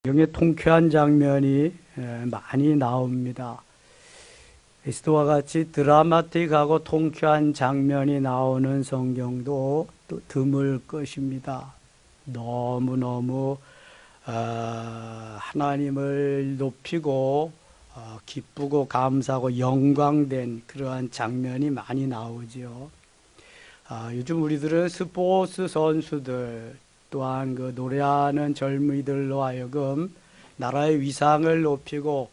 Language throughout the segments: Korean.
성경에 통쾌한 장면이 많이 나옵니다. 이와 같이 드라마틱하고 통쾌한 장면이 나오는 성경도 또 드물 것입니다. 너무너무 하나님을 높이고 기쁘고 감사하고 영광된 그러한 장면이 많이 나오지요. 요즘 우리들은 스포츠 선수들 또한 그 노래하는 젊은이들로 하여금 나라의 위상을 높이고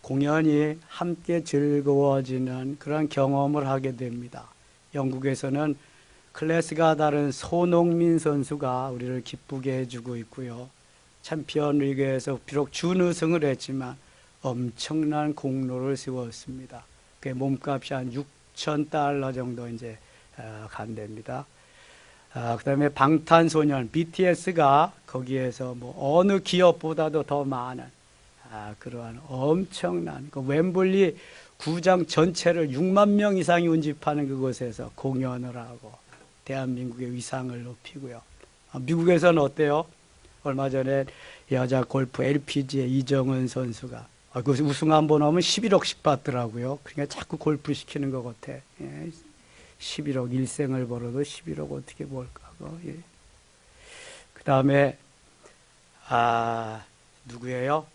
공연이 함께 즐거워지는 그런 경험을 하게 됩니다. 영국에서는 클래스가 다른 손흥민 선수가 우리를 기쁘게 해주고 있고요. 챔피언 리그에서 비록 준우승을 했지만 엄청난 공로를 세웠습니다. 그 몸값이 한 6,000달러 정도 이제 간답니다. 그 다음에 방탄소년 BTS가 거기에서 뭐 어느 기업보다도 더 많은 그러한 엄청난 그 웸블리 구장 전체를 6만 명 이상이 운집하는 그곳에서 공연을 하고 대한민국의 위상을 높이고요. 미국에서는 어때요? 얼마 전에 여자 골프 LPGA 이정은 선수가 그 우승 한 번 하면 11억씩 받더라고요. 그러니까 자꾸 골프 시키는 것 같아. 11억 일생을 벌어도 11억 어떻게 벌까? 예. 그 다음에 누구예요?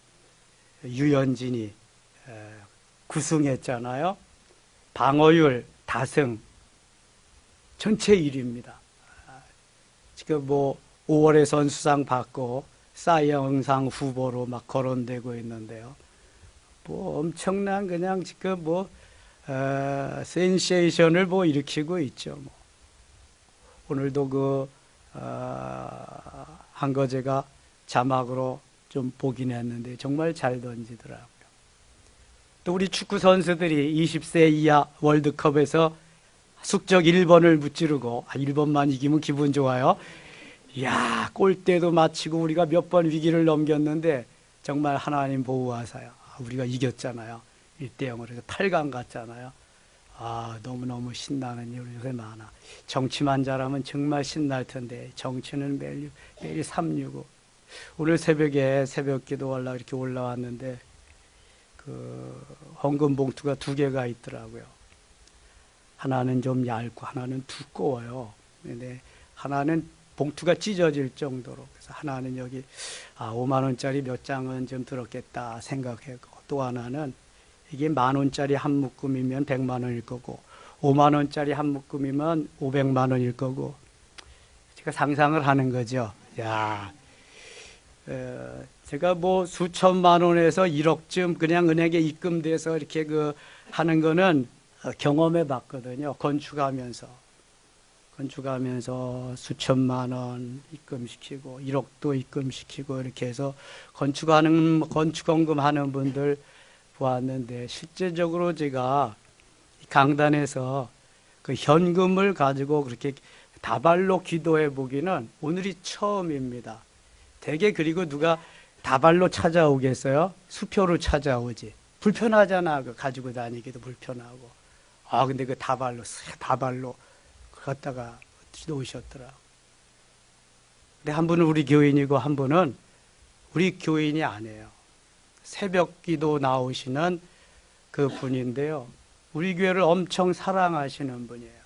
유현진이 9승했잖아요. 방어율 다승 전체 1위입니다. 지금 뭐 5월에 선수상 받고 사이영상 후보로 막 거론되고 있는데요. 뭐 엄청난 그냥 지금 뭐 센세이션을 뭐 일으키고 있죠. 뭐. 오늘도 그 한 거 제가 자막으로 좀 보긴 했는데 정말 잘 던지더라고요. 또 우리 축구 선수들이 20세 이하 월드컵에서 숙적 1번을 무찌르고 1번만 이기면 기분 좋아요. 이야, 골대도 맞히고 우리가 몇 번 위기를 넘겼는데 정말 하나님 보호하사요. 우리가 이겼잖아요. 1대0으로 해서 8강 갔잖아요. 너무너무 신나는 일 요새 많아. 정치만 잘하면 정말 신날 텐데 정치는 매일 365. 오늘 새벽에 새벽 기도 하려고 이렇게 올라왔는데 그 헌금 봉투가 2개가 있더라고요. 하나는 좀 얇고 하나는 두꺼워요. 근데 하나는 봉투가 찢어질 정도로. 그래서 하나는 여기 5만 원짜리 몇 장은 좀 들었겠다 생각했고, 또 하나는 이게 10,000원짜리 한 묶음이면 100만 원일 거고 5만 원짜리 한 묶음이면 500만 원일 거고, 제가 상상을 하는 거죠. 야, 제가 뭐 수천만 원에서 1억쯤 그냥 은행에 입금돼서 이렇게 그 하는 거는 경험해 봤거든요. 건축하면서 수천만 원 입금시키고 1억도 입금시키고 이렇게 해서 건축원금 하는 분들 보았는데, 실제적으로 제가 강단에서 그 현금을 가지고 그렇게 다발로 기도해 보기는 오늘이 처음입니다. 대개 그리고 누가 다발로 찾아오겠어요? 수표로 찾아오지. 불편하잖아. 그 가지고 다니기도 불편하고. 근데 그 다발로 갖다가 놓으셨더라. 근데 한 분은 우리 교인이고 한 분은 우리 교인이 아니에요. 새벽 기도 나오시는 그 분인데요. 우리 교회를 엄청 사랑하시는 분이에요.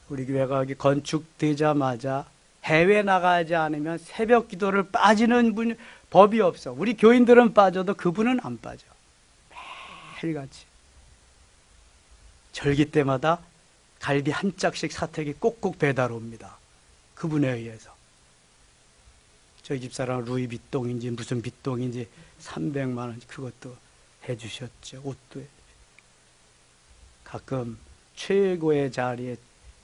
우리 교회가 여기 건축되자마자 해외 나가지 않으면 새벽 기도를 빠지는 법이 없어. 우리 교인들은 빠져도 그분은 안 빠져. 매일같이. 절기 때마다 갈비 한 짝씩 사택이 꼭꼭 배달 옵니다. 그분에 의해서. 저희 집사람 루이비통인지 무슨 비통인지 300만 원 그것도 해주셨죠. 옷도 가끔 최고의 자리에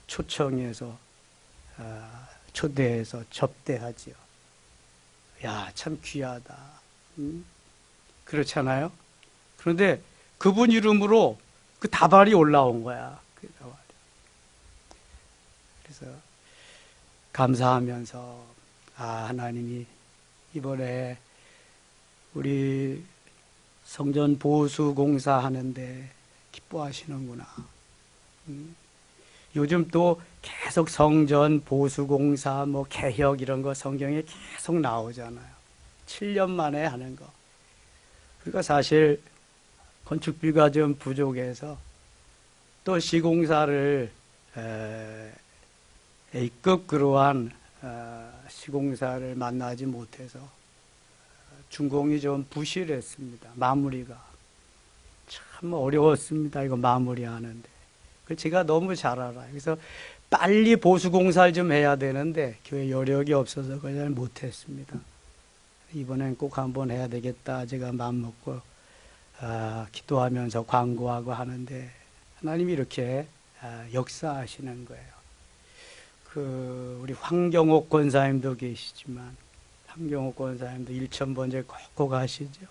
초청해서 초대해서 접대하지요. 야, 참 귀하다. 그렇잖아요. 그런데 그분 이름으로 그 다발이 올라온 거야. 그 다발이. 그래서 감사하면서 하나님이 이번에 우리 성전 보수 공사하는데 기뻐하시는구나. 요즘 또 계속 성전, 보수공사, 뭐 개혁 이런 거 성경에 계속 나오잖아요. 7년 만에 하는 거. 그러니까 사실 건축비가 좀 부족해서 또 시공사를 A급 그러한 시공사를 만나지 못해서 준공이 좀 부실했습니다. 마무리가 참 어려웠습니다. 이거 마무리하는데 제가 너무 잘 알아요. 그래서 빨리 보수공사를 좀 해야 되는데 교회 여력이 없어서 그걸 못했습니다. 이번엔 꼭 한번 해야 되겠다 제가 마음먹고 기도하면서 광고하고 하는데 하나님이 이렇게 역사하시는 거예요. 우리 황경옥 권사님도 계시지만 황경옥 권사님도 1,000번째 꼭꼭 하시죠.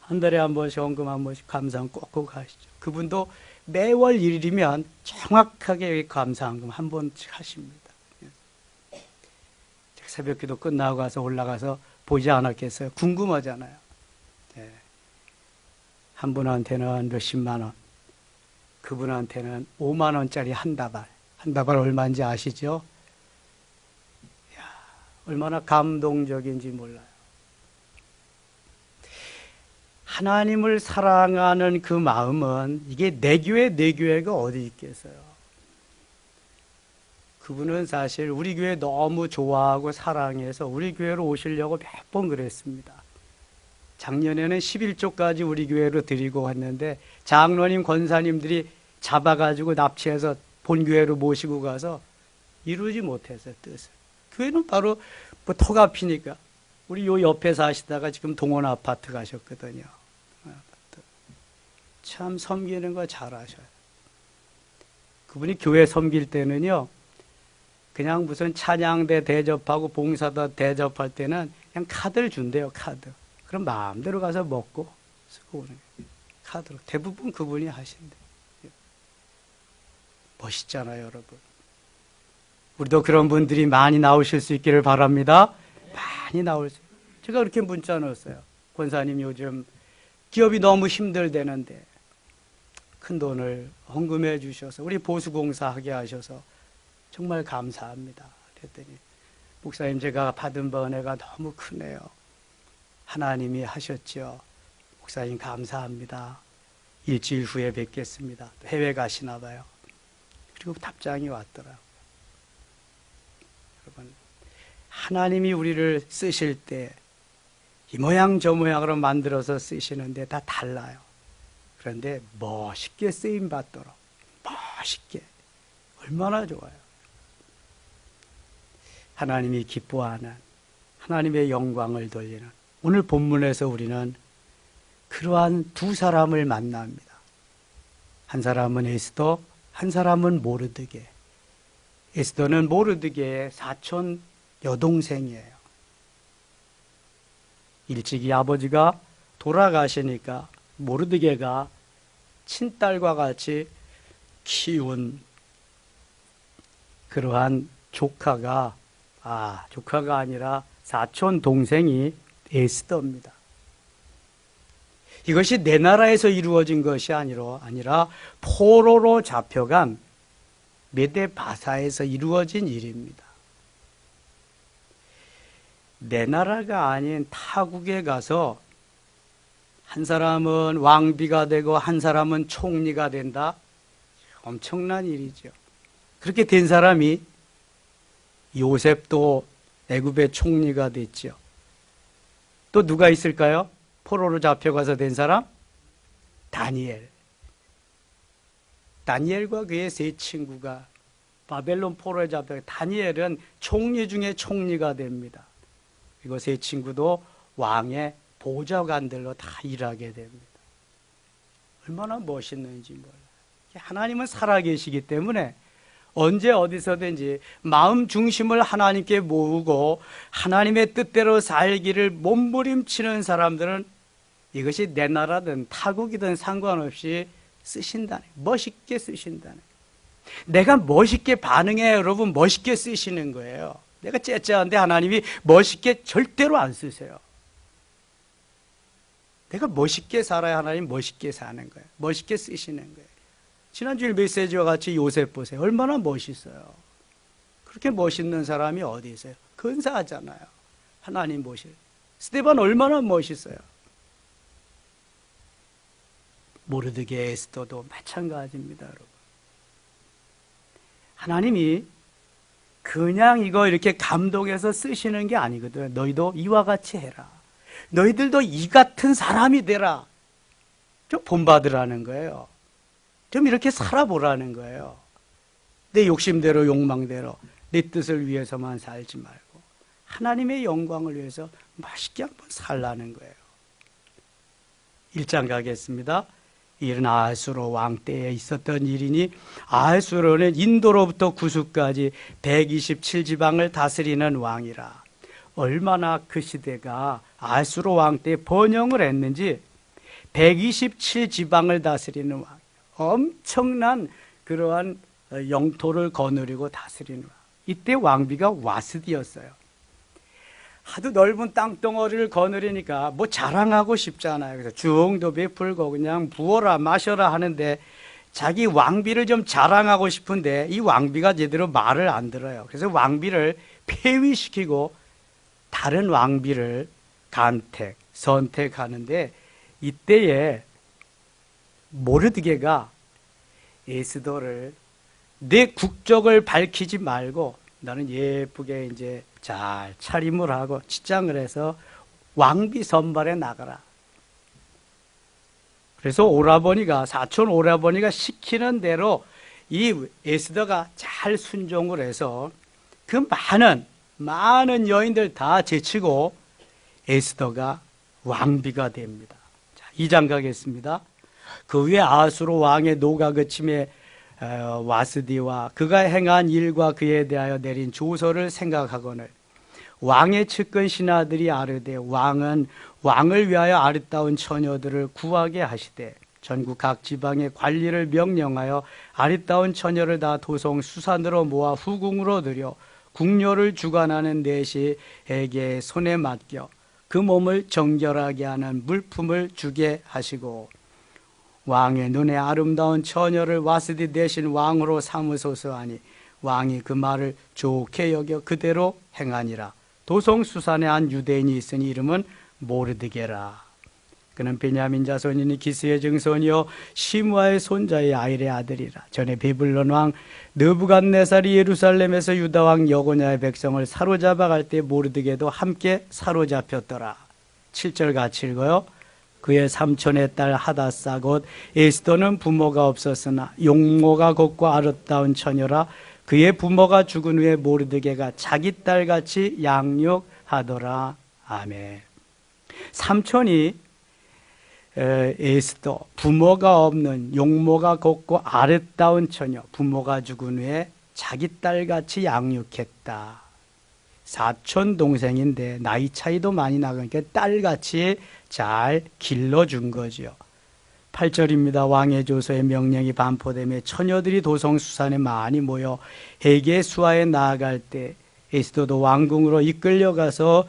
한 달에 한 번씩 헌금 한 번씩 감사함 꼭꼭 하시죠. 그분도 매월 1일이면 정확하게 감사헌금 한 번씩 하십니다. 새벽기도 끝나고 가서 올라가서 보지 않았겠어요? 궁금하잖아요. 네. 한 분한테는 몇십만 원, 그분한테는 5만 원짜리 한 다발. 한 다발 얼마인지 아시죠? 이야, 얼마나 감동적인지 몰라요. 하나님을 사랑하는 그 마음은 이게 내 교회가 어디 있겠어요? 그분은 사실 우리 교회 너무 좋아하고 사랑해서 우리 교회로 오시려고 몇 번 그랬습니다. 작년에는 11조까지 우리 교회로 드리고 왔는데 장로님, 권사님들이 잡아가지고 납치해서 본교회로 모시고 가서 이루지 못했어요, 뜻을. 교회는 바로 뭐 턱 앞이니까. 우리 요 옆에 사시다가 지금 동원 아파트 가셨거든요. 참 섬기는 거 잘하셔요. 그분이 교회 섬길 때는요, 그냥 무슨 찬양대 대접하고 봉사다 대접할 때는 그냥 카드를 준대요, 카드. 그럼 마음대로 가서 먹고 쓰고 오는 거예요. 카드로. 대부분 그분이 하신대. 멋있잖아요, 여러분. 우리도 그런 분들이 많이 나오실 수 있기를 바랍니다. 많이 나올 수. 제가 그렇게 문자 넣었어요. 권사님 요즘 기업이 너무 힘들대는데 큰 돈을 헌금해 주셔서 우리 보수공사 하게 하셔서 정말 감사합니다. 그랬더니 목사님 제가 받은 은혜가 너무 크네요. 하나님이 하셨죠. 목사님 감사합니다. 일주일 후에 뵙겠습니다. 해외 가시나 봐요. 그리고 답장이 왔더라고요. 여러분, 하나님이 우리를 쓰실 때 이 모양 저 모양으로 만들어서 쓰시는데 다 달라요. 그런데 멋있게 쓰임 받도록 멋있게 얼마나 좋아요. 하나님이 기뻐하는 하나님의 영광을 돌리는 오늘 본문에서 우리는 그러한 두 사람을 만납니다. 한 사람은 에스더, 한 사람은 모르드게. 에스더는 모르드게의 사촌 여동생이에요. 일찍이 아버지가 돌아가시니까 모르드게가 친딸과 같이 키운 그러한 조카가 아니라 사촌 동생이 에스더입니다. 이것이 내 나라에서 이루어진 것이 아니라 포로로 잡혀간 메데 바사에서 이루어진 일입니다. 내 나라가 아닌 타국에 가서 한 사람은 왕비가 되고 한 사람은 총리가 된다. 엄청난 일이죠. 그렇게 된 사람이 요셉도 애굽의 총리가 됐죠. 또 누가 있을까요? 포로로 잡혀가서 된 사람? 다니엘. 다니엘과 그의 세 친구가 바벨론 포로에 잡혀 다니엘은 총리 중에 총리가 됩니다. 그리고 세 친구도 왕의 보좌관들로 다 일하게 됩니다. 얼마나 멋있는지 몰라요. 하나님은 살아계시기 때문에 언제 어디서든지 마음 중심을 하나님께 모으고 하나님의 뜻대로 살기를 몸부림치는 사람들은 이것이 내 나라든 타국이든 상관없이 쓰신다네. 멋있게 쓰신다네. 내가 멋있게 반응해 여러분 멋있게 쓰시는 거예요. 내가 째째한데 하나님이 멋있게 절대로 안 쓰세요. 내가 멋있게 살아야 하나님 멋있게 사는 거예요. 멋있게 쓰시는 거예요. 지난주일 메시지와 같이 요셉 보세요. 얼마나 멋있어요. 그렇게 멋있는 사람이 어디 있어요? 근사하잖아요. 하나님 보실. 스데반 얼마나 멋있어요. 모르드게 에스더도 마찬가지입니다, 여러분. 하나님이 그냥 이거 이렇게 감동해서 쓰시는 게 아니거든. 너희도 이와 같이 해라. 너희들도 이 같은 사람이 되라. 좀 본받으라는 거예요. 좀 이렇게 살아보라는 거예요. 내 욕심대로 욕망대로 내 뜻을 위해서만 살지 말고 하나님의 영광을 위해서 맛있게 한번 살라는 거예요. 1장 가겠습니다. 이는 아하수로 왕 때에 있었던 일이니 아하수로는 인도로부터 구수까지 127지방을 다스리는 왕이라. 얼마나 그 시대가 아하수로 왕 때 번영을 했는지 127지방을 다스리는 왕. 엄청난 그러한 영토를 거느리고 다스리는 왕. 이때 왕비가 와스디였어요. 하도 넓은 땅덩어리를 거느리니까 뭐 자랑하고 싶잖아요. 그래서 주홍도 베풀고 그냥 부어라 마셔라 하는데 자기 왕비를 좀 자랑하고 싶은데 이 왕비가 제대로 말을 안 들어요. 그래서 왕비를 폐위시키고 다른 왕비를 선택하는데 이때에 모르드게가 에스더를 내 국적을 밝히지 말고 나는 예쁘게 이제 잘 차림을 하고 치장을 해서 왕비 선발에 나가라. 그래서 사촌 오라버니가 시키는 대로 이 에스더가 잘 순종을 해서 그 많은 여인들 다 제치고 에스더가 왕비가 됩니다. 자, 2장 가겠습니다. 그 후에 아하수로 왕의 노가 그침에 와스디와 그가 행한 일과 그에 대하여 내린 조서를 생각하거늘 왕의 측근 신하들이 아르되 왕은 왕을 위하여 아름다운 처녀들을 구하게 하시되 전국 각 지방의 관리를 명령하여 아름다운 처녀를 다 도성 수산으로 모아 후궁으로 들여 궁녀를 주관하는 내시에게 손에 맡겨 그 몸을 정결하게 하는 물품을 주게 하시고 왕의 눈에 아름다운 처녀를 와스디 대신 왕으로 삼으소서 하니 왕이 그 말을 좋게 여겨 그대로 행하니라. 도성수산에 한 유대인이 있으니 이름은 모르드게라. 그는 베냐민 자손이니 기스의 증손이요 시므아의 손자의 아일의 아들이라. 전에 베블론 왕 느부갓네살이 예루살렘에서 유다 왕 여고냐의 백성을 사로잡아 갈 때 모르드게도 함께 사로잡혔더라. 7절 같이 읽어요. 그의 삼촌의 딸 하다사 곧 에스더는 부모가 없었으나 용모가 곱고 아름다운 처녀라. 그의 부모가 죽은 후에 모르드게가 자기 딸같이 양육하더라. 아멘. 삼촌이 에스더, 부모가 없는 용모가 곱고 아름다운 처녀, 부모가 죽은 후에 자기 딸같이 양육했다. 사촌 동생인데 나이 차이도 많이 나니까 딸같이 잘 길러준 거죠. 8절입니다. 왕의 조서의 명령이 반포되며 처녀들이 도성수산에 많이 모여 헤게 수하에 나아갈 때 에스더도 왕궁으로 이끌려가서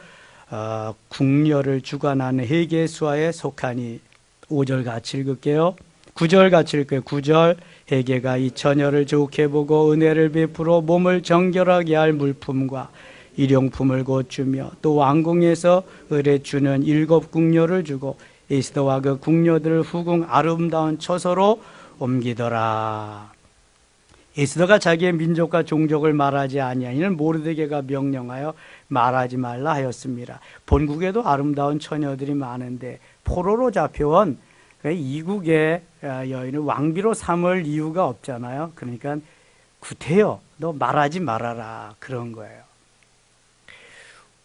궁녀를 주관하는 헤게 수하에 속하니 5절 같이 읽을게요. 9절 같이 읽을게요. 9절 헤게가 이 처녀를 좋게 보고 은혜를 베풀어 몸을 정결하게 할 물품과 일용품을 곧 주며 또 왕궁에서 을에 주는 7 궁녀를 주고 에스더와 그 궁녀들을 후궁 아름다운 처소로 옮기더라. 에스더가 자기의 민족과 종족을 말하지 아니하니는 모르드게가 명령하여 말하지 말라 하였습니다. 본국에도 아름다운 처녀들이 많은데 포로로 잡혀온 이국의 여인을 왕비로 삼을 이유가 없잖아요. 그러니까 구태여 너 말하지 말아라 그런 거예요.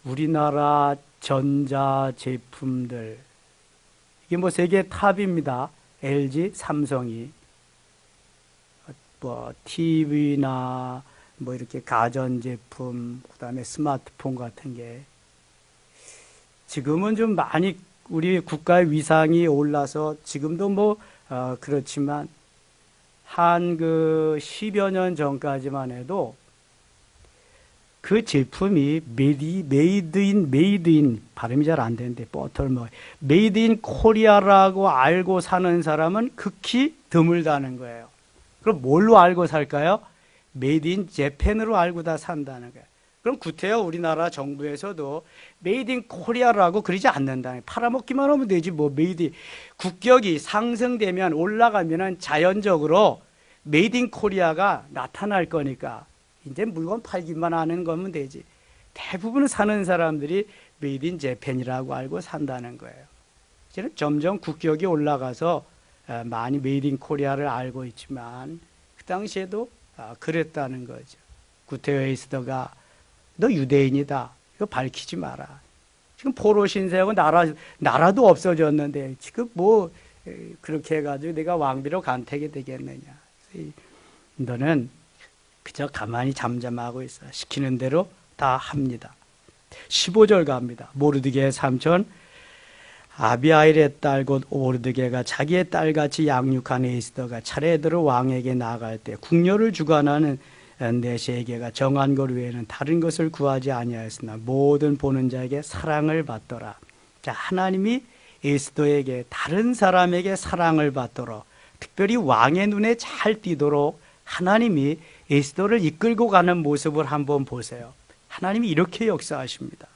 우리나라 전자제품들 이게 뭐 세계 탑입니다. LG, 삼성이 뭐 TV나 뭐 이렇게 가전제품, 그다음에 스마트폰 같은 게 지금은 좀 많이 우리 국가의 위상이 올라서 지금도 뭐 그렇지만 한 그 10여 년 전까지만 해도 그 제품이 메이드 인 발음이 잘 안 되는데 메이드 인 코리아라고 알고 사는 사람은 극히 드물다는 거예요. 그럼 뭘로 알고 살까요? 메이드 인 재팬으로 알고 다 산다는 거예요. 그럼 구태여 우리나라 정부에서도 메이드 인 코리아라고 그러지 않는다. 팔아먹기만 하면 되지 뭐. 메이드 국격이 상승되면 올라가면은 자연적으로 메이드 인 코리아가 나타날 거니까 이제 물건 팔기만 하는 거면 되지. 대부분 사는 사람들이 메이드 인 재팬이라고 알고 산다는 거예요. 이제는 점점 국격이 올라가서 많이 메이드 인 코리아를 알고 있지만 그 당시에도 그랬다는 거죠. 구태여 에이스더가 너 유대인이다. 이거 밝히지 마라. 지금 포로 신세하고 나라도 없어졌는데 지금 뭐 그렇게 해가지고 내가 왕비로 간택이 되겠느냐. 너는 그저 가만히 잠잠하고 있어. 시키는 대로 다 합니다. 15절 갑니다. 모르드게의 삼촌 아비하일의 딸 곧 모르드게가 자기의 딸같이 양육한 에스더가 차례대로 왕에게 나아갈 때 궁녀를 주관하는 내시에게가 정한 것 외에는 다른 것을 구하지 아니하였으나 모든 보는 자에게 사랑을 받더라. 자, 하나님이 에스더에게 다른 사람에게 사랑을 받도록 특별히 왕의 눈에 잘 띄도록 하나님이 에스더를 이끌고 가는 모습을 한번 보세요. 하나님이 이렇게 역사하십니다.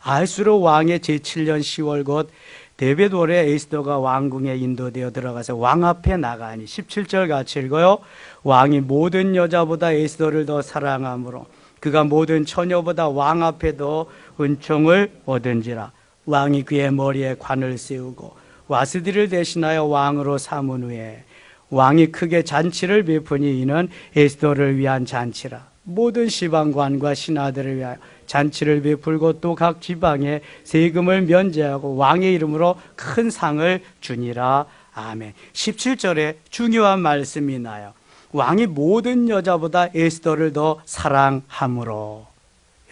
아하수로 왕의 제7년 10월 곧 데베돌에 에스더가 왕궁에 인도되어 들어가서 왕 앞에 나가니 17절 같이 읽어요. 왕이 모든 여자보다 에스더를 더 사랑하므로 그가 모든 처녀보다 왕 앞에 더 은총을 얻은지라. 왕이 그의 머리에 관을 세우고 와스디를 대신하여 왕으로 삼은 후에 왕이 크게 잔치를 베푸니 이는 에스더를 위한 잔치라. 모든 시방관과 신하들을 위하여 잔치를 베풀고 또 각 지방에 세금을 면제하고 왕의 이름으로 큰 상을 주니라. 아멘. 17절에 중요한 말씀이 나요. 왕이 모든 여자보다 에스더를 더 사랑함으로.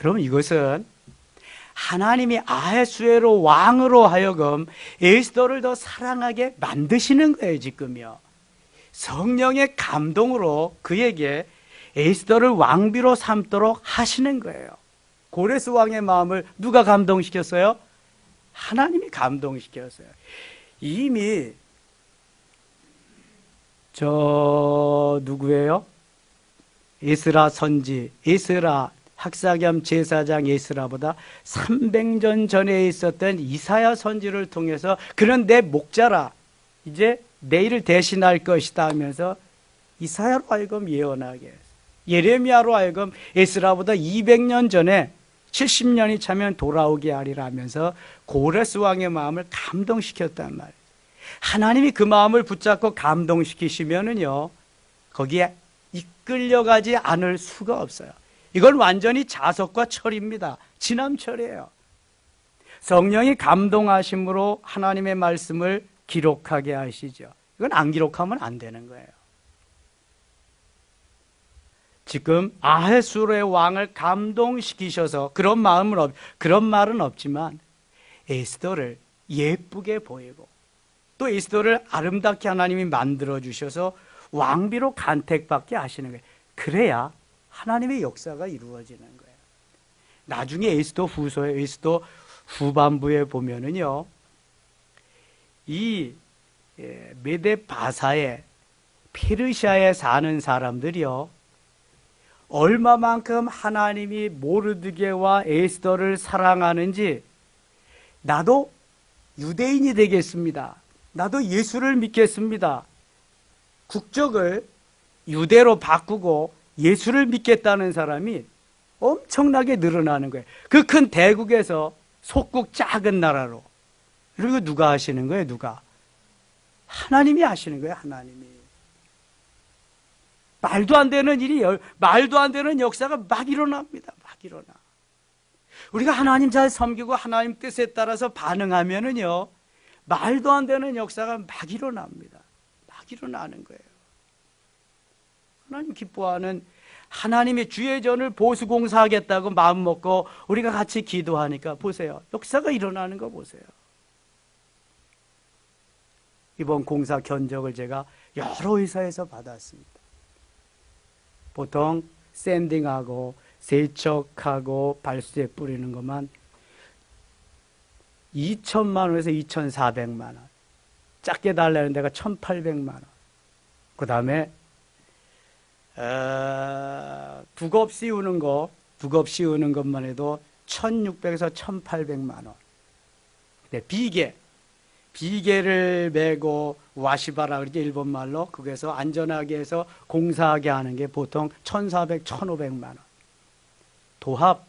여러분, 이것은 하나님이 아하수에로 왕으로 하여금 에스더를 더 사랑하게 만드시는 거예요. 지금요, 성령의 감동으로 그에게 에스더를 왕비로 삼도록 하시는 거예요. 고레스 왕의 마음을 누가 감동시켰어요? 하나님이 감동시켰어요. 이미 누구예요? 에스라 선지, 에스라 학사 겸 제사장 에스라보다 300년 전에 있었던 이사야 선지를 통해서 그는 내 목자라, 이제 내 일을 대신할 것이다 하면서 이사야로 하여금 예언하게 했어요. 예레미야로 하여금 에스라보다 200년 전에 70년이 차면 돌아오게 하리라 하면서 고레스 왕의 마음을 감동시켰단 말이에요. 하나님이 그 마음을 붙잡고 감동시키시면은요, 거기에 이끌려가지 않을 수가 없어요. 이건 완전히 자석과 철입니다. 지남철이에요. 성령이 감동하심으로 하나님의 말씀을 기록하게 하시죠. 이건 안 기록하면 안 되는 거예요. 지금 아하수르의 왕을 감동시키셔서 그런 말은 없지만 에스더를 예쁘게 보이고 또 에스더를 아름답게 하나님이 만들어 주셔서 왕비로 간택받게 하시는 거예요. 그래야 하나님의 역사가 이루어지는 거예요. 나중에 에스더 후서에, 에스더 후반부에 보면은요, 이 메데 바사에, 페르시아에 사는 사람들이요, 얼마만큼 하나님이 모르드게와 에스더를 사랑하는지, 나도 유대인이 되겠습니다. 나도 예수를 믿겠습니다. 국적을 유대로 바꾸고 예수를 믿겠다는 사람이 엄청나게 늘어나는 거예요. 그 큰 대국에서 속국 작은 나라로. 그리고 누가 하시는 거예요? 누가? 하나님이 하시는 거예요. 하나님이. 말도 안 되는 일이, 말도 안 되는 역사가 막 일어납니다. 막 일어나. 우리가 하나님 잘 섬기고 하나님 뜻에 따라서 반응하면은요, 말도 안 되는 역사가 막 일어납니다. 막 일어나는 거예요. 하나님 기뻐하는, 하나님의 주의 전을 보수공사하겠다고 마음 먹고 우리가 같이 기도하니까 보세요. 역사가 일어나는 거 보세요. 이번 공사 견적을 제가 여러 회사에서 받았습니다. 보통 샌딩하고 세척하고 발수제 뿌리는 것만 2천만 원에서 2,400만 원. 작게 달라는 데가 1,800만 원. 그 다음에 북업 씌우는 것만 해도 1,600에서 1,800만 원. 근데 비계를 메고 와시바라 그러죠, 일본 말로. 거기서 안전하게 해서 공사하게 하는 게 보통 1,400, 1,500만 원. 도합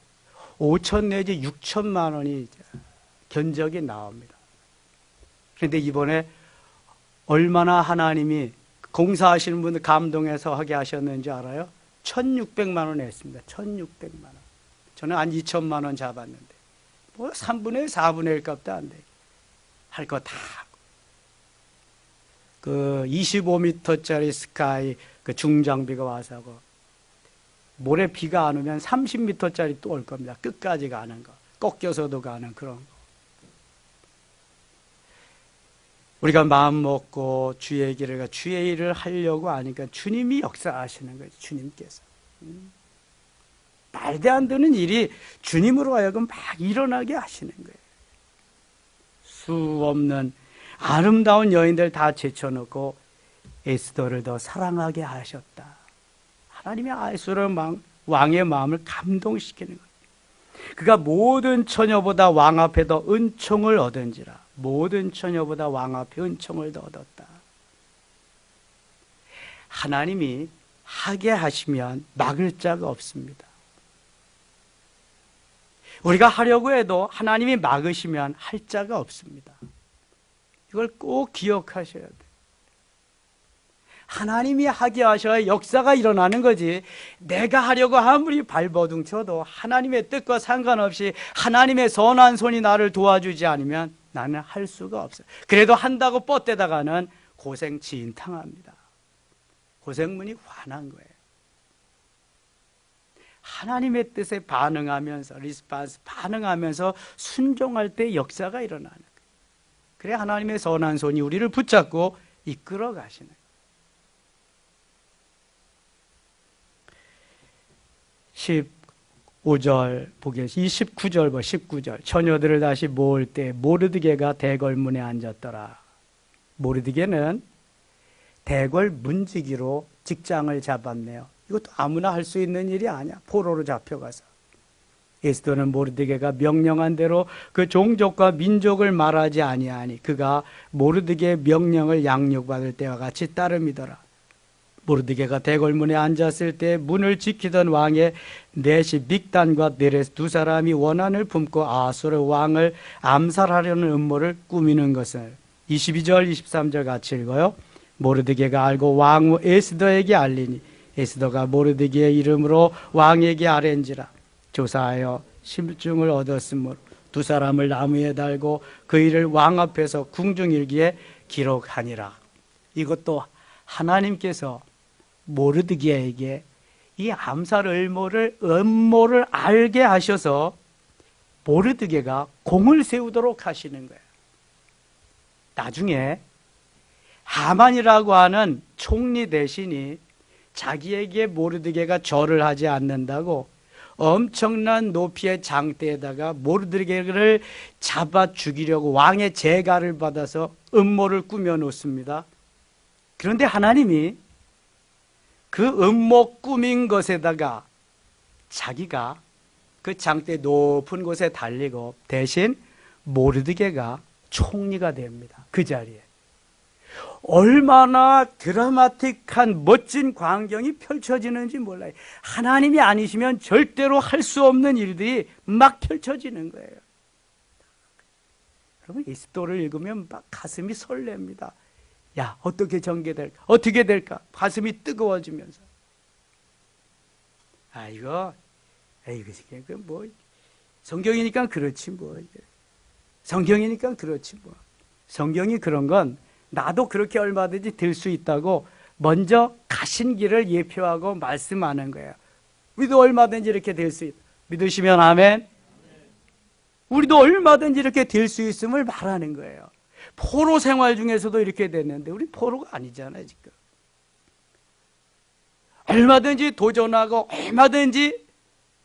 5천 내지 6천만 원이 견적이 나옵니다. 그런데 이번에 얼마나 하나님이 공사하시는 분들 감동해서 하게 하셨는지 알아요? 1,600만 원 했습니다. 1,600만 원. 저는 한 2천만 원 잡았는데 뭐 3분의 1, 4분의 1 값도 안 돼. 할 거 다 하고. 그 25m짜리 스카이 그 중장비가 와서 하고, 모레 비가 안 오면 30m짜리 또 올 겁니다. 끝까지 가는 거. 꺾여서도 가는 그런 거. 우리가 마음 먹고 주의 일을 하려고 하니까 주님이 역사하시는 거예요. 주님께서. 말도 안 되는 일이 주님으로 하여금 막 일어나게 하시는 거예요. 수 없는 아름다운 여인들 다 제쳐놓고 에스더를 더 사랑하게 하셨다. 하나님의 아수르 왕의 마음을 감동시키는 거예요. 그가 모든 처녀보다 왕 앞에 더 은총을 얻은지라. 모든 처녀보다 왕 앞에 은총을 더 얻었다. 하나님이 하게 하시면 막을 자가 없습니다. 우리가 하려고 해도 하나님이 막으시면 할 자가 없습니다. 이걸 꼭 기억하셔야 돼요. 하나님이 하게 하셔야 역사가 일어나는 거지, 내가 하려고 아무리 발버둥 쳐도 하나님의 뜻과 상관없이 하나님의 선한 손이 나를 도와주지 않으면 나는 할 수가 없어요. 그래도 한다고 뻗대다가는 고생 진탕합니다. 고생문이 화난 거예요. 하나님의 뜻에 반응하면서, 리스판스 반응하면서 순종할 때 역사가 일어나는 거예요. 그래 하나님의 선한 손이 우리를 붙잡고 이끌어 가시는 거예요. 15절 보겠습니다. 29절 19절. 처녀들을 다시 모을 때 모르드게가 대궐문에 앉았더라. 모르드게는 대궐 문지기로 직장을 잡았네요. 이것도 아무나 할 수 있는 일이 아니야. 포로로 잡혀가서. 에스더는 모르드게가 명령한 대로 그 종족과 민족을 말하지 아니하니 그가 모르드게의 명령을 양육받을 때와 같이 따름이더라. 모르드게가 대궐문에 앉았을 때 문을 지키던 왕의 넷이 빅단과 네레스 두 사람이 원한을 품고 아수르 왕을 암살하려는 음모를 꾸미는 것을 22절 23절 같이 읽어요. 모르드게가 알고 왕후 에스더에게 알리니 에스더가 모르드게의 이름으로 왕에게 아뢰니라. 조사하여 심증을 얻었으므로 두 사람을 나무에 달고 그 일을 왕 앞에서 궁중일기에 기록하니라. 이것도 하나님께서 모르드게에게 이 암살 음모를 알게 하셔서 모르드게가 공을 세우도록 하시는 거예요. 나중에 하만이라고 하는 총리 대신이 자기에게 모르드게가 절을 하지 않는다고 엄청난 높이의 장대에다가 모르드게를 잡아 죽이려고 왕의 재가를 받아서 음모를 꾸며 놓습니다. 그런데 하나님이 그 음모 꾸민 것에다가 자기가 그 장대 높은 곳에 달리고 대신 모르드게가 총리가 됩니다. 그 자리에. 얼마나 드라마틱한 멋진 광경이 펼쳐지는지 몰라요. 하나님이 아니시면 절대로 할 수 없는 일들이 막 펼쳐지는 거예요. 여러분, 에스더를 읽으면 막 가슴이 설렙니다. 야, 어떻게 전개될까? 어떻게 될까? 가슴이 뜨거워지면서. 이거 뭐 성경이니까 그렇지 뭐. 성경이니까 그렇지 뭐. 성경이 그런 건 나도 그렇게 얼마든지 될 수 있다고 먼저 가신 길을 예표하고 말씀하는 거예요. 우리도 얼마든지 이렇게 될 수 있다. 믿으시면 아멘. 우리도 얼마든지 이렇게 될 수 있음을 말하는 거예요. 포로 생활 중에서도 이렇게 됐는데 우리 포로가 아니잖아요, 지금. 얼마든지 도전하고 얼마든지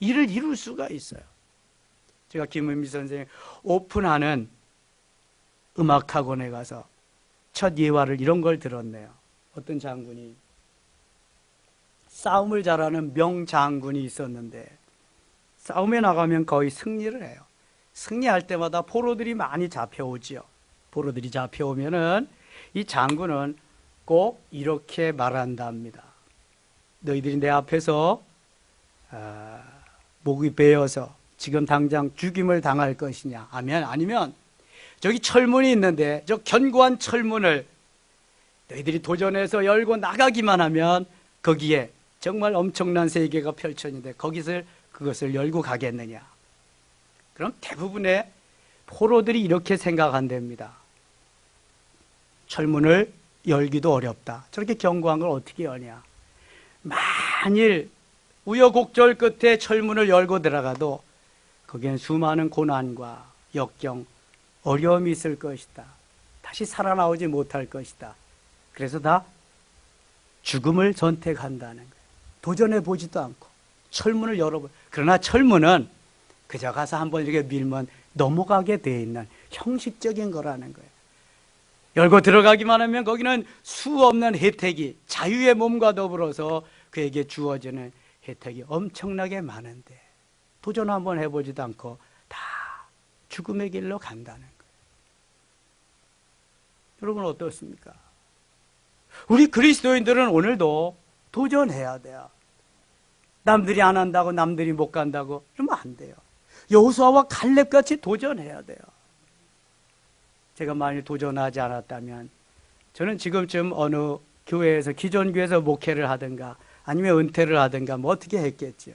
일을 이룰 수가 있어요. 제가 김은미 선생님 오픈하는 음악학원에 가서 첫 예화를 이런 걸 들었네요. 어떤 장군이 싸움을 잘하는 명장군이 있었는데 싸움에 나가면 거의 승리를 해요. 승리할 때마다 포로들이 많이 잡혀오지요. 포로들이 잡혀오면은 이 장군은 꼭 이렇게 말한답니다. 너희들이 내 앞에서 목이 베어서 지금 당장 죽임을 당할 것이냐 아니면 저기 철문이 있는데 저 견고한 철문을 너희들이 도전해서 열고 나가기만 하면 거기에 정말 엄청난 세계가 펼쳐지는데 그것을 열고 가겠느냐. 그럼 대부분의 포로들이 이렇게 생각한답니다. 철문을 열기도 어렵다. 저렇게 견고한 걸 어떻게 여냐. 만일 우여곡절 끝에 철문을 열고 들어가도 거기엔 수많은 고난과 역경, 어려움이 있을 것이다. 다시 살아나오지 못할 것이다. 그래서 다 죽음을 선택한다는 거예요. 도전해 보지도 않고 철문을 열어보. 그러나 철문은 그저 가서 한번 이렇게 밀면 넘어가게 되어 있는 형식적인 거라는 거예요. 열고 들어가기만 하면 거기는 수 없는 혜택이 자유의 몸과 더불어서 그에게 주어지는 혜택이 엄청나게 많은데 도전 한번 해보지도 않고 다 죽음의 길로 간다는 거예요. 여러분 어떻습니까? 우리 그리스도인들은 오늘도 도전해야 돼요. 남들이 안 한다고 남들이 못 간다고 그러면 안 돼요. 여호수아와 갈렙같이 도전해야 돼요. 제가 만일 도전하지 않았다면 저는 지금쯤 어느 교회에서 기존 교회에서 목회를 하든가 아니면 은퇴를 하든가 뭐 어떻게 했겠죠.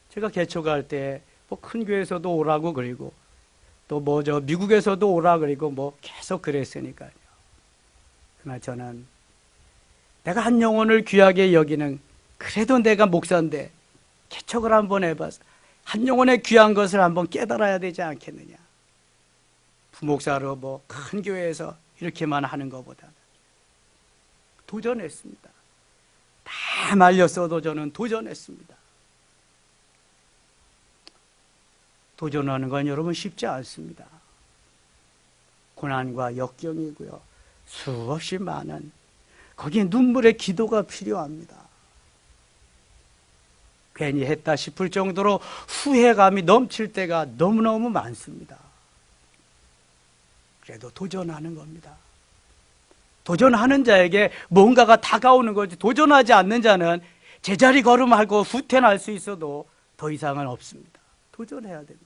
제가 개척할 때 뭐 큰 교회에서도 오라고 그리고 또 뭐 저 미국에서도 오라 그리고 뭐 계속 그랬으니까요. 그러나 저는 내가 한 영혼을 귀하게 여기는 그래도 내가 목사인데 개척을 한번 해봐서 한 영혼의 귀한 것을 한번 깨달아야 되지 않겠느냐. 부목사로 뭐 큰 교회에서 이렇게만 하는 것보다 도전했습니다. 다 말렸어도 저는 도전했습니다. 도전하는 건 여러분 쉽지 않습니다. 고난과 역경이고요. 수없이 많은 거기에 눈물의 기도가 필요합니다. 괜히 했다 싶을 정도로 후회감이 넘칠 때가 너무너무 많습니다. 그래도 도전하는 겁니다. 도전하는 자에게 뭔가가 다가오는 거지 도전하지 않는 자는 제자리 걸음하고 후퇴할 수 있어도 더 이상은 없습니다. 도전해야 됩니다.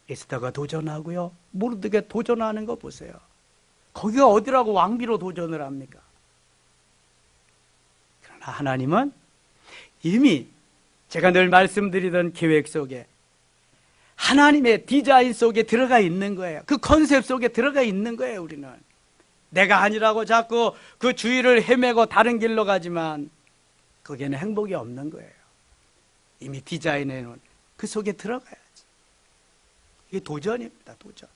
에스더가 도전하고요. 모르드게 도전하는 거 보세요. 거기가 어디라고 왕비로 도전을 합니까? 그러나 하나님은 이미 제가 늘 말씀드리던 계획 속에 하나님의 디자인 속에 들어가 있는 거예요. 그 컨셉 속에 들어가 있는 거예요. 우리는 내가 아니라고 자꾸 그 주위를 헤매고 다른 길로 가지만 거기에는 행복이 없는 거예요. 이미 디자인해 놓은 그 속에 들어가야지. 이게 도전입니다. 도전.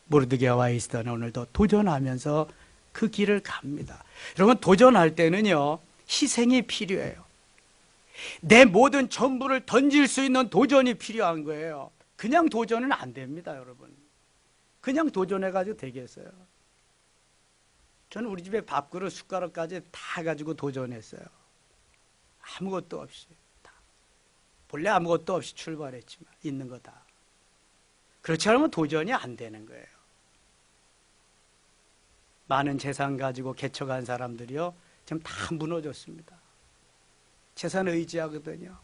모르드게와 에스더는 오늘도 도전하면서 그 길을 갑니다. 여러분 도전할 때는요 희생이 필요해요. 내 모든 전부를 던질 수 있는 도전이 필요한 거예요. 그냥 도전은 안 됩니다. 여러분 그냥 도전해가지고 되겠어요? 저는 우리 집에 밥그릇 숟가락까지 다 가지고 도전했어요. 아무것도 없이 다. 본래 아무것도 없이 출발했지만 있는 거 다. 그렇지 않으면 도전이 안 되는 거예요. 많은 재산 가지고 개척한 사람들이요 지금 다 무너졌습니다. 재산 의지하거든요.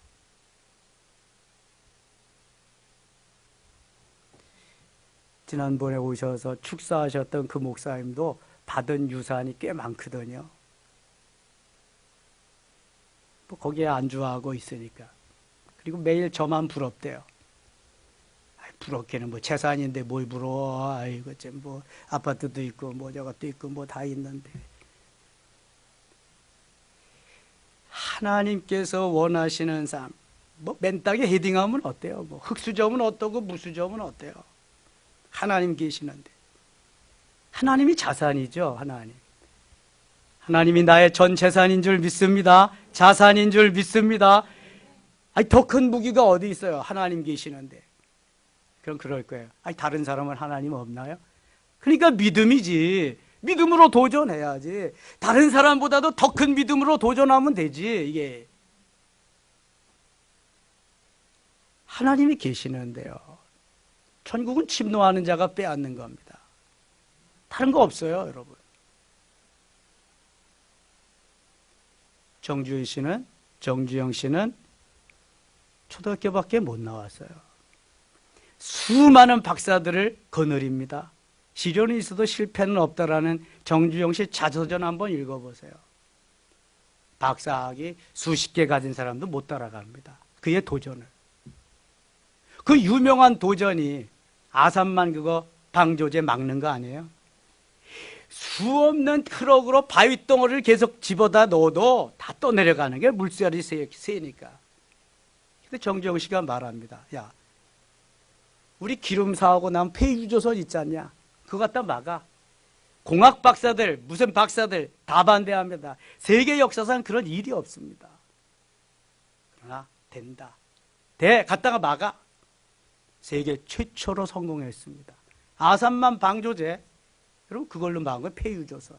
지난번에 오셔서 축사하셨던 그 목사님도 받은 유산이 꽤 많거든요. 뭐 거기에 안주하고 있으니까. 그리고 매일 저만 부럽대요. 부럽기는 뭐 재산인데 뭘 부러워. 아이고 뭐 아파트도 있고 뭐 저것도 있고 뭐 다 있는데. 하나님께서 원하시는 삶, 뭐 맨땅에 헤딩하면 어때요? 뭐 흙수저면 어떠고 무수저면 어때요? 하나님 계시는데. 하나님이 자산이죠. 하나님이 나의 전 재산인 줄 믿습니다. 자산인 줄 믿습니다. 아니 더 큰 무기가 어디 있어요? 하나님 계시는데. 그럼 그럴 거예요. 아니 다른 사람은 하나님 없나요? 그러니까 믿음이지. 믿음으로 도전해야지. 다른 사람보다도 더 큰 믿음으로 도전하면 되지. 이게 하나님이 계시는데요, 천국은 침노하는 자가 빼앗는 겁니다. 다른 거 없어요, 여러분. 정주영 씨는 초등학교밖에 못 나왔어요. 수많은 박사들을 거느립니다. 시련이 있어도 실패는 없다라는 정주영 씨 자서전 한번 읽어보세요. 박사학위 수십 개 가진 사람도 못 따라갑니다. 그의 도전을. 그 유명한 도전이 아산만 그거 방조제 막는 거 아니에요? 수없는 트럭으로 바위덩어리를 계속 집어다 넣어도 다 떠내려가는 게 물살이 세니까. 근데 정주영 씨가 말합니다. 야, 우리 기름 사하고 난 폐유조선 있지 않냐? 그거 갖다 막아. 공학 박사들, 무슨 박사들 다 반대합니다. 세계 역사상 그런 일이 없습니다. 그러나 된다. 갖다가 막아. 세계 최초로 성공했습니다. 아산만 방조제, 여러분 그걸로 막은 건 폐유조선.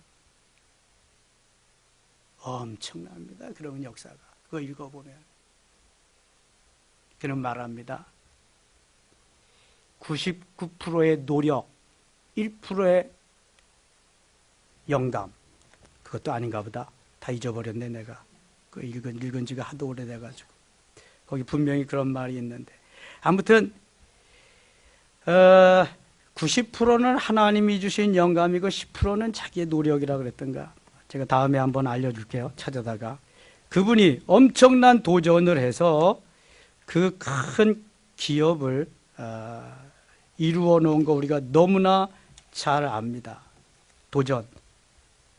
엄청납니다. 그런 역사가. 그거 읽어보면. 그는 말합니다. 99%의 노력, 1%의 영감. 그것도 아닌가 보다. 다 잊어버렸네 내가. 그 읽은 지가 하도 오래돼가지고. 거기 분명히 그런 말이 있는데. 아무튼 90%는 하나님이 주신 영감이고 10%는 자기의 노력이라고 그랬던가. 제가 다음에 한번 알려줄게요. 찾아다가. 그분이 엄청난 도전을 해서 그 큰 기업을 이루어 놓은 거 우리가 너무나 잘 압니다.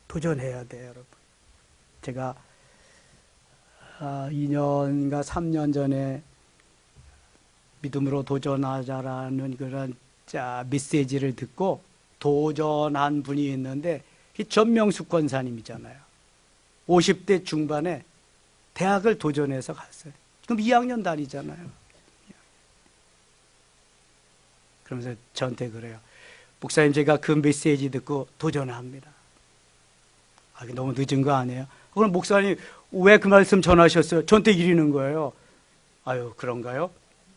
도전해야 돼요, 여러분. 제가 2년인가 3년 전에 믿음으로 도전하자라는 그런 메시지를 듣고 도전한 분이 있는데 전명숙 권사님이잖아요. 50대 중반에 대학을 도전해서 갔어요. 그럼 2학년 다니잖아요. 그러면서 저한테 그래요. 목사님, 제가 그 메시지 듣고 도전합니다. 너무 늦은 거 아니에요? 그럼 목사님 왜 그 말씀 전하셨어요? 저한테 이르는 거예요. 아유, 그런가요?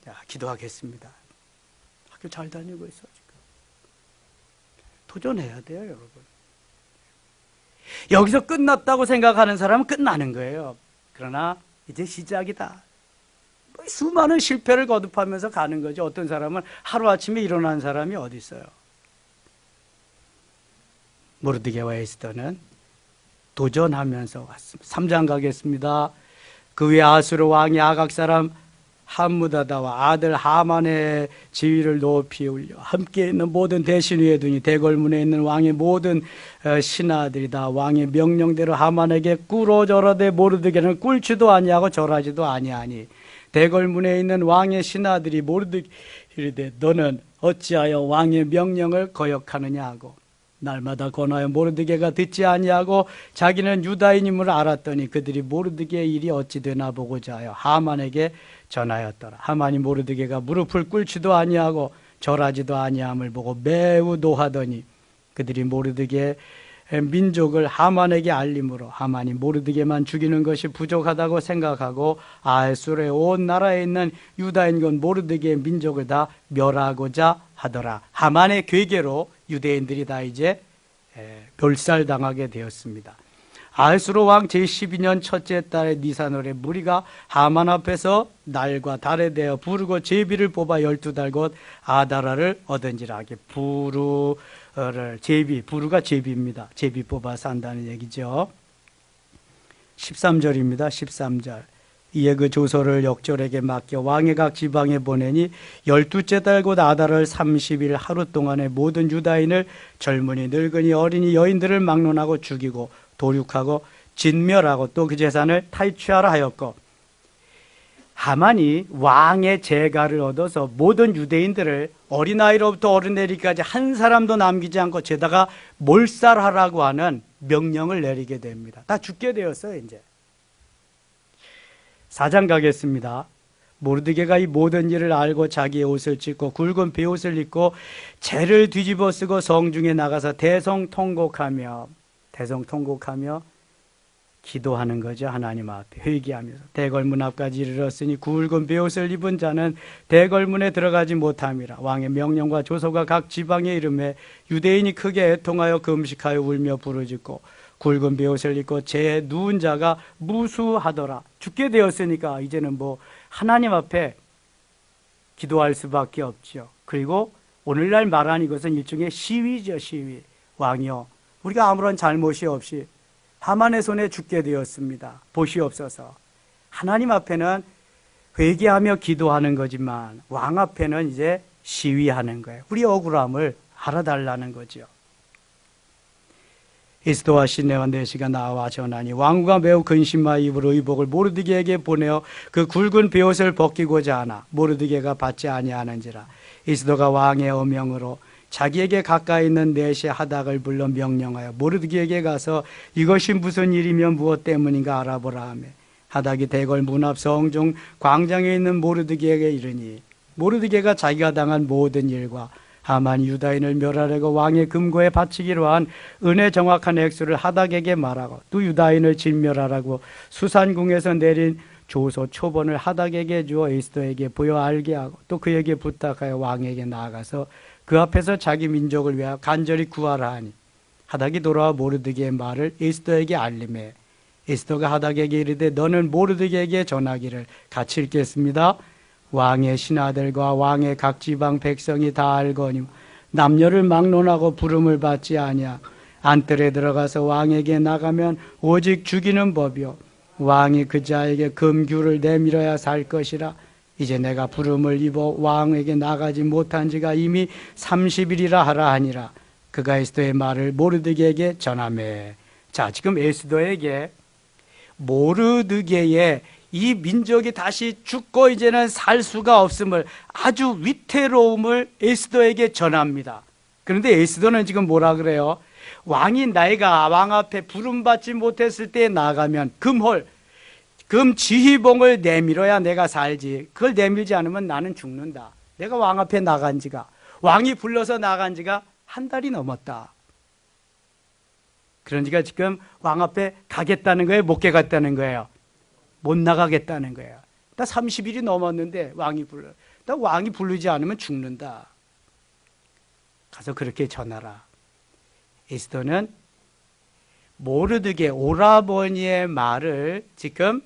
자, 기도하겠습니다. 학교 잘 다니고 있어 지금. 도전해야 돼요, 여러분. 여기서 끝났다고 생각하는 사람은 끝나는 거예요. 그러나 이제 시작이다. 수많은 실패를 거듭하면서 가는 거죠. 어떤 사람은 하루아침에 일어난 사람이 어디 있어요? 모르드게와 에스더는 도전하면서 왔습니다. 3장 가겠습니다. 그 외 아수르 왕이 아각 사람 함무다다와 아들 하만의 지위를 높이 올려 함께 있는 모든 대신 위에 두니 대궐문에 있는 왕의 모든 신하들이 다 왕의 명령대로 하만에게 꿇어 절하되 모르드게는 꿇지도 아니하고 절하지도 아니하니 대궐문에 있는 왕의 신하들이 모르드게에게 이르되 너는 어찌하여 왕의 명령을 거역하느냐 하고 날마다 권하여 모르드게가 듣지 아니하고 자기는 유다인임을 알았더니 그들이 모르드게의 일이 어찌 되나 보고자 하여 하만에게 전하였더라. 하만이 모르드게가 무릎을 꿇지도 아니하고 절하지도 아니함을 보고 매우 노하더니 그들이 모르드게의 민족을 하만에게 알림으로 하만이 모르드게만 죽이는 것이 부족하다고 생각하고 아수르의 온 나라에 있는 유다인군 모르드게의 민족을 다 멸하고자 하더라. 하만의 괴계로 유대인들이 다 이제 멸살당하게 되었습니다. 아수르 왕 제12년 첫째 달에 니산월에 무리가 하만 앞에서 날과 달에 대어 부르고 제비를 뽑아 12달 곧 아다라를 얻은지라. 하게 부르가 제비입니다. 제비 뽑아 산다는 얘기죠. 13절입니다. 13절. 이에 그 조서를 역졸에게 맡겨 왕의 각 지방에 보내니 12째 달 곧 아달월 30일 하루 동안에 모든 유다인을 젊은이 늙은이 어린이 여인들을 막론하고 죽이고 도륙하고 진멸하고 또 그 재산을 탈취하라 하였고 하만이 왕의 재가를 얻어서 모든 유대인들을 어린아이로부터 어른내리까지 한 사람도 남기지 않고 죄다가 몰살하라고 하는 명령을 내리게 됩니다. 다 죽게 되었어요. 이제 4장 가겠습니다. 모르드게가 이 모든 일을 알고 자기의 옷을 찢고 굵은 베옷을 입고 재를 뒤집어 쓰고 성중에 나가서 대성통곡하며 기도하는 거죠. 하나님 앞에 회개하면서 대궐문 앞까지 이르렀으니 굵은 베옷을 입은 자는 대궐문에 들어가지 못함이라. 왕의 명령과 조서가 각 지방에 이름에 유대인이 크게 애통하여 금식하여 울며 부르짖고 굵은 베옷을 입고 재에 누운 자가 무수하더라. 죽게 되었으니까 이제는 뭐 하나님 앞에 기도할 수밖에 없죠. 그리고 오늘날 말하는 이것은 일종의 시위죠. 시위. 왕이여, 우리가 아무런 잘못이 없이 하만의 손에 죽게 되었습니다. 보시옵소서. 하나님 앞에는 회개하며 기도하는 거지만 왕 앞에는 이제 시위하는 거예요. 우리 억울함을 알아달라는 거죠. 에스더와 시내와 내시가 나와 전하니 왕후가 매우 근심하여 입으로 의복을 모르드게에게 보내어 그 굵은 베옷을 벗기고자 하나 모르드게가 받지 아니하는지라. 에스더가 왕의 어명으로 자기에게 가까이 있는 내시 하닥을 불러 명령하여 모르드게에게 가서 이것이 무슨 일이며 무엇 때문인가 알아보라 하며 하닥이 대궐 문 앞 성중 광장에 있는 모르드게에게 이르니 모르드게가 자기가 당한 모든 일과 하만이 유다인을 멸하려고 왕의 금고에 바치기로 한 은혜 정확한 액수를 하닥에게 말하고 또 유다인을 진멸하라고 수산궁에서 내린 조서 초본을 하닥에게 주어 에스더에게 보여 알게 하고 또 그에게 부탁하여 왕에게 나아가서 그 앞에서 자기 민족을 위하여 간절히 구하라 하니 하닥이 돌아와 모르드게의 말을 에스더에게 알림해 에스더가 하닥에게 이르되 너는 모르드게에게 전하기를 같이 읽겠습니다. 왕의 신하들과 왕의 각 지방 백성이 다 알거니 남녀를 막론하고 부름을 받지 아니하 안뜰에 들어가서 왕에게 나가면 오직 죽이는 법이요 왕이 그 자에게 금규를 내밀어야 살 것이라. 이제 내가 부름을 입어 왕에게 나가지 못한 지가 이미 30일이라 하라 하니라. 그가 에스더의 말을 모르드게에게 전하매. 자, 지금 에스더에게 모르드게의 이 민족이 다시 죽고 이제는 살 수가 없음을, 아주 위태로움을 에스더에게 전합니다. 그런데 에스더는 지금 뭐라 그래요? 왕이 내가 왕 앞에 부름받지 못했을 때 나가면 금 지휘봉을 내밀어야 내가 살지. 그걸 내밀지 않으면 나는 죽는다. 내가 왕 앞에 나간 지가, 왕이 불러서 나간 지가 한 달이 넘었다. 그러니까 지금 왕 앞에 가겠다는 거예요? 못 가겠다는 거예요? 못 나가겠다는 거예요. 나 30일이 넘었는데 왕이 부르지 않으면 죽는다. 가서 그렇게 전하라. 에스더는 모르드게 오라버니의 말을 지금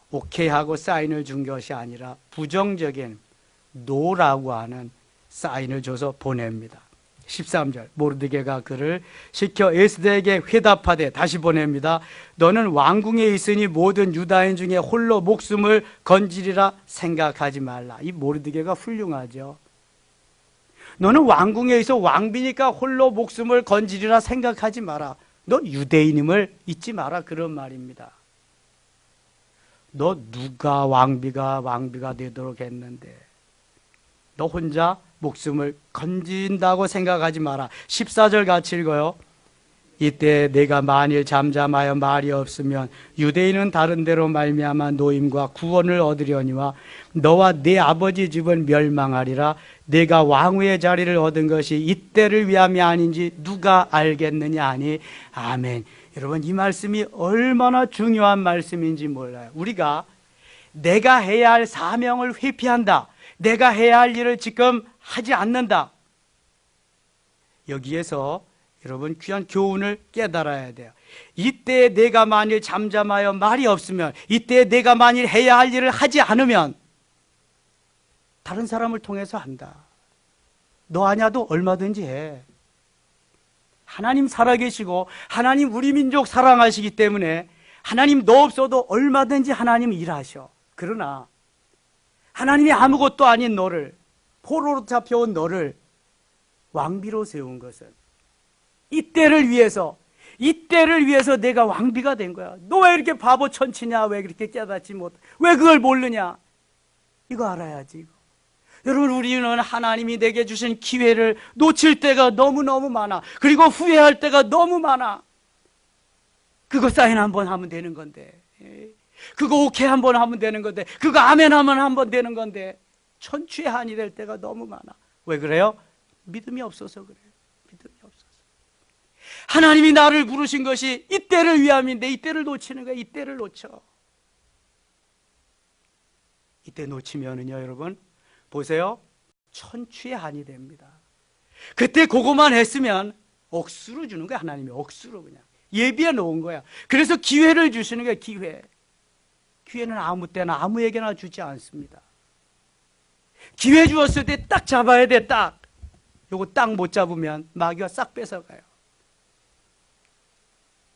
오케이 하고 사인을 준 것이 아니라 부정적인 노라고 하는 사인을 줘서 보냅니다. 13절 모르드게가 그를 시켜 에스더에게 회답하되 다시 보냅니다. 너는 왕궁에 있으니 모든 유다인 중에 홀로 목숨을 건지리라 생각하지 말라. 이 모르드게가 훌륭하죠. 너는 왕궁에 있어 왕비니까 홀로 목숨을 건지리라 생각하지 마라. 너 유대인임을 잊지 마라. 그런 말입니다. 너 누가 왕비가 되도록 했는데 너 혼자 목숨을 건진다고 생각하지 마라. 14절 같이 읽어요. 이때 내가 만일 잠잠하여 말이 없으면 유대인은 다른 데로 말미암아 노임과 구원을 얻으려니와 너와 네 아버지 집은 멸망하리라. 내가 왕후의 자리를 얻은 것이 이때를 위함이 아닌지 누가 알겠느냐 하니 아멘. 여러분, 이 말씀이 얼마나 중요한 말씀인지 몰라요. 우리가 내가 해야 할 사명을 회피한다, 내가 해야 할 일을 지금 하지 않는다, 여기에서 여러분 귀한 교훈을 깨달아야 돼요. 이때 내가 만일 잠잠하여 말이 없으면, 이때 내가 만일 해야 할 일을 하지 않으면 다른 사람을 통해서 한다. 너 아냐도 얼마든지 해. 하나님 살아계시고 하나님 우리 민족 사랑하시기 때문에 하나님 너 없어도 얼마든지 하나님 일하셔. 그러나 하나님이 아무것도 아닌 너를, 포로로 잡혀온 너를 왕비로 세운 것은 이때를 위해서 내가 왕비가 된 거야. 너 왜 이렇게 바보 천치냐? 왜 그렇게 깨닫지 못? 왜 그걸 모르냐? 이거 알아야지. 이거. 여러분, 우리는 하나님이 내게 주신 기회를 놓칠 때가 너무너무 많아. 그리고 후회할 때가 너무 많아. 그거 사인 한번 하면 되는 건데. 그거 오케이 한번 하면 되는 건데, 그거 아멘 하면 한번 되는 건데, 천추의 한이 될 때가 너무 많아. 왜 그래요? 믿음이 없어서 그래요. 믿음이 없어서. 하나님이 나를 부르신 것이 이때를 위함인데 이때를 놓치는 거야. 이때를 놓쳐. 이때 놓치면은요, 여러분 보세요, 천추의 한이 됩니다. 그때 그거만 했으면 억수로 주는 거야. 하나님이 억수로 그냥 예비해 놓은 거야. 그래서 기회를 주시는 거야. 기회는 아무 때나 아무에게나 주지 않습니다. 기회 주었을 때 딱 잡아야 돼. 딱 요거 딱 못 잡으면 마귀가 싹 뺏어가요.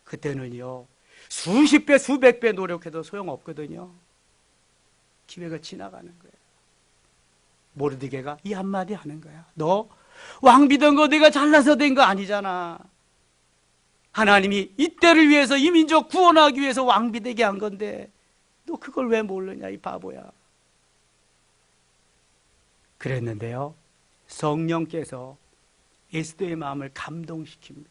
그때는요, 수십 배 수백 배 노력해도 소용없거든요. 기회가 지나가는 거예요. 모르드게가 이 한마디 하는 거야. 너 왕비던 거 내가 잘나서 된 거 아니잖아. 하나님이 이때를 위해서 이 민족 구원하기 위해서 왕비되게 한 건데 너 그걸 왜 모르냐 이 바보야. 그랬는데요, 성령께서 에스더의 마음을 감동시킵니다.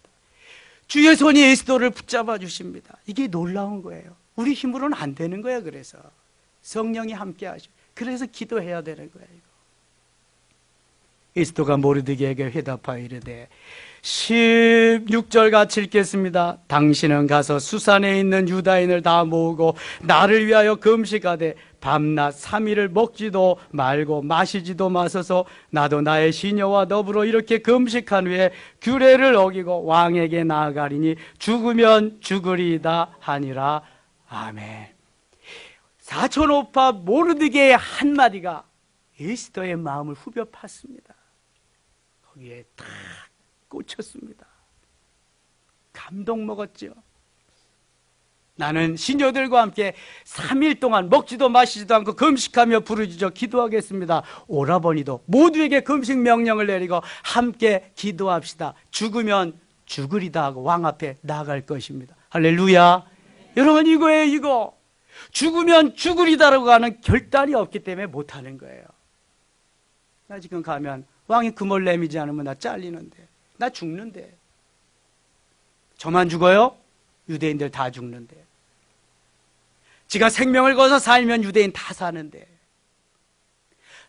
주의 손이 에스더를 붙잡아 주십니다. 이게 놀라운 거예요. 우리 힘으로는 안 되는 거예요. 그래서 성령이 함께 하시고, 그래서 기도해야 되는 거예요. 에스더가 모르드게에게 회답하여 이르되 16절 같이 읽겠습니다. 당신은 가서 수산에 있는 유다인을 다 모으고 나를 위하여 금식하되 밤낮 3일을 먹지도 말고 마시지도 마소서. 나도 나의 시녀와 더불어 이렇게 금식한 후에 규례를 어기고 왕에게 나아가리니 죽으면 죽으리이다 하니라. 아멘. 사촌오빠 모르드게의 한마디가 에스더의 마음을 후벼 팠습니다. 거기에 탁 꽂혔습니다. 감동 먹었죠. 나는 시녀들과 함께 3일 동안 먹지도 마시지도 않고 금식하며 부르짖어 기도하겠습니다. 오라버니도 모두에게 금식 명령을 내리고 함께 기도합시다. 죽으면 죽으리다 하고 왕 앞에 나아갈 것입니다. 할렐루야. 여러분, 이거예요. 이거 죽으면 죽으리다라고 하는 결단이 없기 때문에 못하는 거예요. 나 지금 가면 왕이 금을 내미지 않으면 나 잘리는데, 나 죽는데. 저만 죽어요? 유대인들 다 죽는데. 지가 생명을 걸어서 살면 유대인 다 사는데.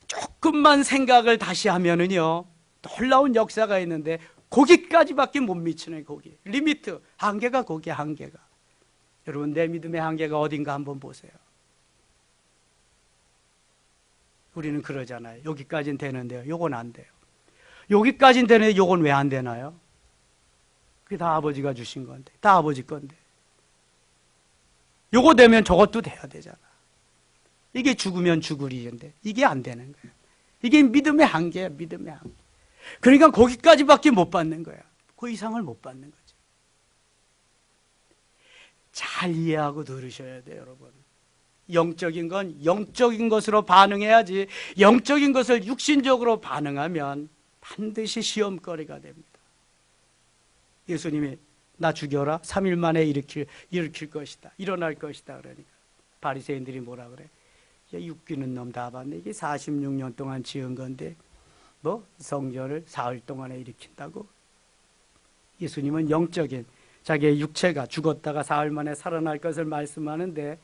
조금만 생각을 다시 하면은요, 놀라운 역사가 있는데 거기까지밖에 못 미치는, 거기 리미트, 한계가 거기에. 한계가. 여러분, 내 믿음의 한계가 어딘가 한번 보세요. 우리는 그러잖아요. 여기까지는 되는데요, 요건 안 돼요. 여기까지는 되는데 요건 왜 안 되나요? 그게 다 아버지가 주신 건데, 다 아버지 건데. 요거 되면 저것도 돼야 되잖아. 이게 죽으면 죽으리인데 이게 안 되는 거예요. 이게 믿음의 한계야. 믿음의 한계. 그러니까 거기까지밖에 못 받는 거야. 그 이상을 못 받는 거죠. 잘 이해하고 들으셔야 돼요, 여러분. 영적인 건 영적인 것으로 반응해야지, 영적인 것을 육신적으로 반응하면 반드시 시험거리가 됩니다. 예수님이 나 죽여라, 3일 만에 일으킬 것이다, 일어날 것이다 그러니까 바리새인들이 뭐라 그래? 야, 웃기는 놈 다 봤네. 이게 46년 동안 지은 건데 뭐 성전을 사흘 동안에 일으킨다고? 예수님은 영적인 자기의 육체가 죽었다가 사흘 만에 살아날 것을 말씀하는데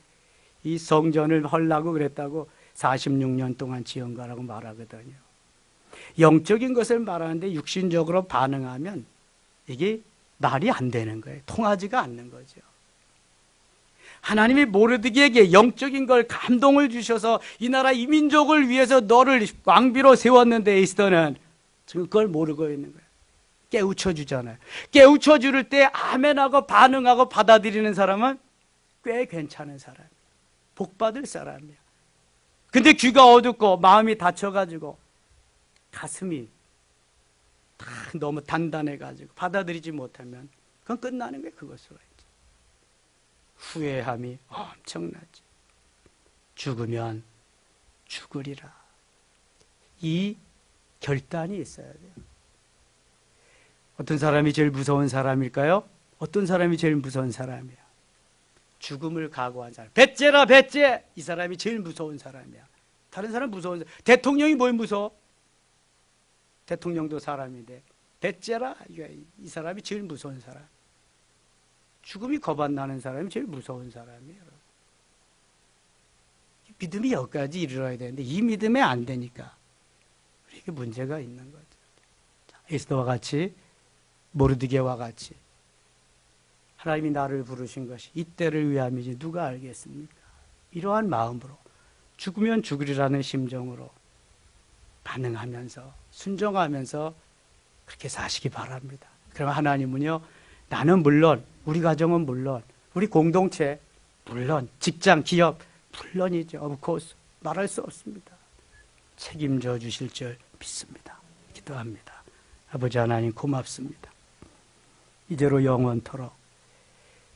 이 성전을 헐라고 그랬다고 46년 동안 지은 거라고 말하거든요. 영적인 것을 말하는데 육신적으로 반응하면 이게 말이 안 되는 거예요. 통하지가 않는 거죠. 하나님이 모르드게에게 영적인 걸 감동을 주셔서 이 나라 이 민족을 위해서 너를 왕비로 세웠는데 에스더는 지금 그걸 모르고 있는 거예요. 깨우쳐 주잖아요. 깨우쳐 줄 때 아멘하고 반응하고 받아들이는 사람은 꽤 괜찮은 사람이에요. 복 받을 사람이에요. 근데 귀가 어둡고 마음이 다쳐가지고 가슴이 다 너무 단단해가지고 받아들이지 못하면 그건 끝나는 거예요. 그것으로. 후회함이 엄청나지. 죽으면 죽으리라. 이 결단이 있어야 돼요. 어떤 사람이 제일 무서운 사람일까요? 어떤 사람이 제일 무서운 사람이야? 죽음을 각오한 사람. 배째라 배째. 이 사람이 제일 무서운 사람이야. 다른 사람 무서운 사람. 대통령이 뭘 무서워? 대통령도 사람인데 배째라. 이 사람이 제일 무서운 사람. 죽음이 겁 안 나는 사람이 제일 무서운 사람이에요. 믿음이 여기까지 이르러야 되는데 이 믿음에 안 되니까 우리에게 문제가 있는 거죠. 에스더와 같이 모르드게와 같이 하나님이 나를 부르신 것이 이때를 위함이지 누가 알겠습니까? 이러한 마음으로 죽으면 죽으리라는 심정으로 반응하면서 순종하면서 그렇게 사시기 바랍니다. 그럼 하나님은요, 나는 물론 우리 가정은 물론 우리 공동체 물론 직장 기업 물론이죠. of course 말할 수 없습니다. 책임져 주실 줄 믿습니다. 기도합니다. 아버지 하나님 고맙습니다. 이제로 영원토록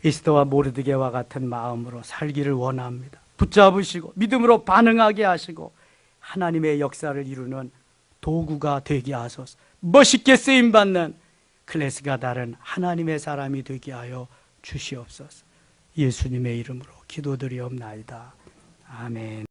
에스더와 모르드게와 같은 마음으로 살기를 원합니다. 붙잡으시고 믿음으로 반응하게 하시고 하나님의 역사를 이루는 도구가 되게 하소서. 멋있게 쓰임받는 클래스가 다른 하나님의 사람이 되게 하여 주시옵소서. 예수님의 이름으로 기도드리옵나이다. 아멘.